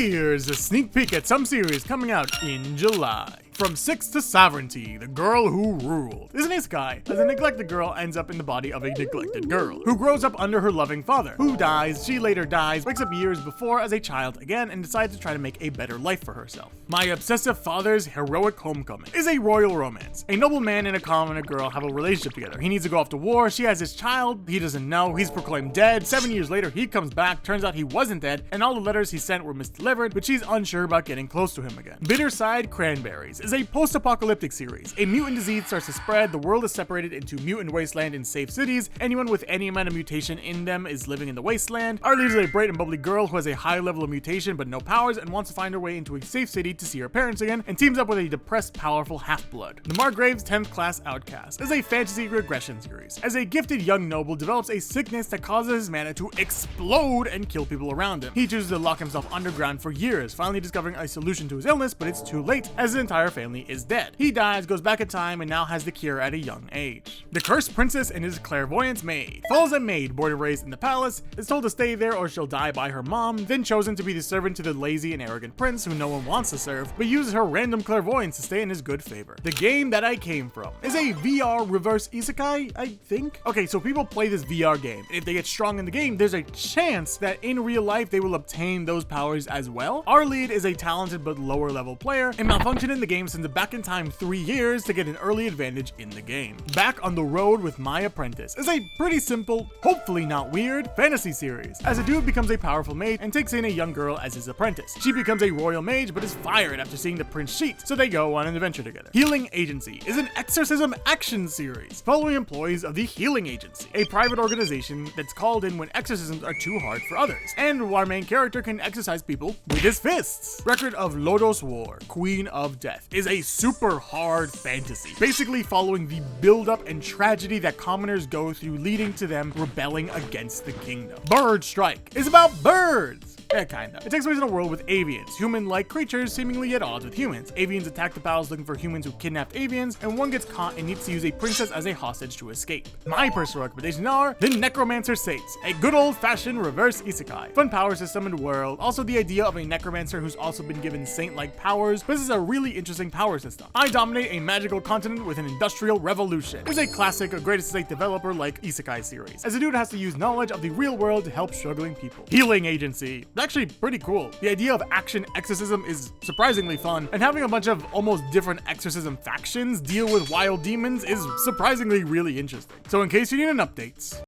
Here's a sneak peek at some series coming out in July. From 6 to Sovereignty, the girl who ruled. Is an isekai, as a neglected girl ends up in the body of a neglected girl, who grows up under her loving father, who dies, she later dies, wakes up years before as a child again, and decides to try to make a better life for herself. My Obsessive Father's Heroic Homecoming is a royal romance. A noble man and a commoner girl have a relationship together. He needs to go off to war, she has his child, he doesn't know, he's proclaimed dead. 7 years later, he comes back, turns out he wasn't dead, and all the letters he sent were misdelivered, but she's unsure about getting close to him again. Bitterside Cranberries is a post-apocalyptic series. A mutant disease starts to spread, the world is separated into mutant wasteland and safe cities. Anyone with any amount of mutation in them is living in the wasteland. Our lead is a bright and bubbly girl who has a high level of mutation but no powers and wants to find her way into a safe city to see her parents again, and teams up with a depressed, powerful half-blood. The Margrave's 10th class Outcast is a fantasy regression series. As a gifted young noble develops a sickness that causes his mana to explode and kill people around him. He chooses to lock himself underground for years, finally discovering a solution to his illness, but it's too late as his entire family is dead. He dies, goes back in time, and now has the cure at a young age. The Cursed Princess and his Clairvoyant Maid follows a maid born and raised in the palace, is told to stay there or she'll die by her mom, then chosen to be the servant to the lazy and arrogant prince who no one wants to serve, but uses her random clairvoyance to stay in his good favor. The Game That I Came From is a VR reverse isekai, I think? Okay, so people play this VR game, and if they get strong in the game, there's a chance that in real life they will obtain those powers as well. Our lead is a talented but lower level player, and malfunctioned in the game since the back in time 3 years to get an early advantage in the game. Back on the Road with My Apprentice is a pretty simple, hopefully not weird, fantasy series, as a dude becomes a powerful mage and takes in a young girl as his apprentice. She becomes a royal mage but is fired after seeing the prince cheat, so they go on an adventure together. Healing Agency is an exorcism action series following employees of the Healing Agency, a private organization that's called in when exorcisms are too hard for others, and our main character can exorcise people with his fists. Record of Lodoss War, Queen of Death is a super hard fantasy, basically following the build-up and tragedy that commoners go through, leading to them rebelling against the kingdom. Bird Strike is about birds. Yeah, kinda. It takes place in a world with avians, human-like creatures seemingly at odds with humans. Avians attack the palace looking for humans who kidnapped avians, and one gets caught and needs to use a princess as a hostage to escape. My personal recommendations are the Necromancer Saint, a good old-fashioned reverse isekai. Fun power system and world, also the idea of a necromancer who's also been given saint-like powers, but this is a really interesting power system. I dominate a magical continent with an industrial revolution. It's a classic, greatest state developer like isekai series, as a dude has to use knowledge of the real world to help struggling people. Healing Agency, actually pretty cool. The idea of action exorcism is surprisingly fun, and having a bunch of almost different exorcism factions deal with wild demons is surprisingly really interesting. So in case you need an update,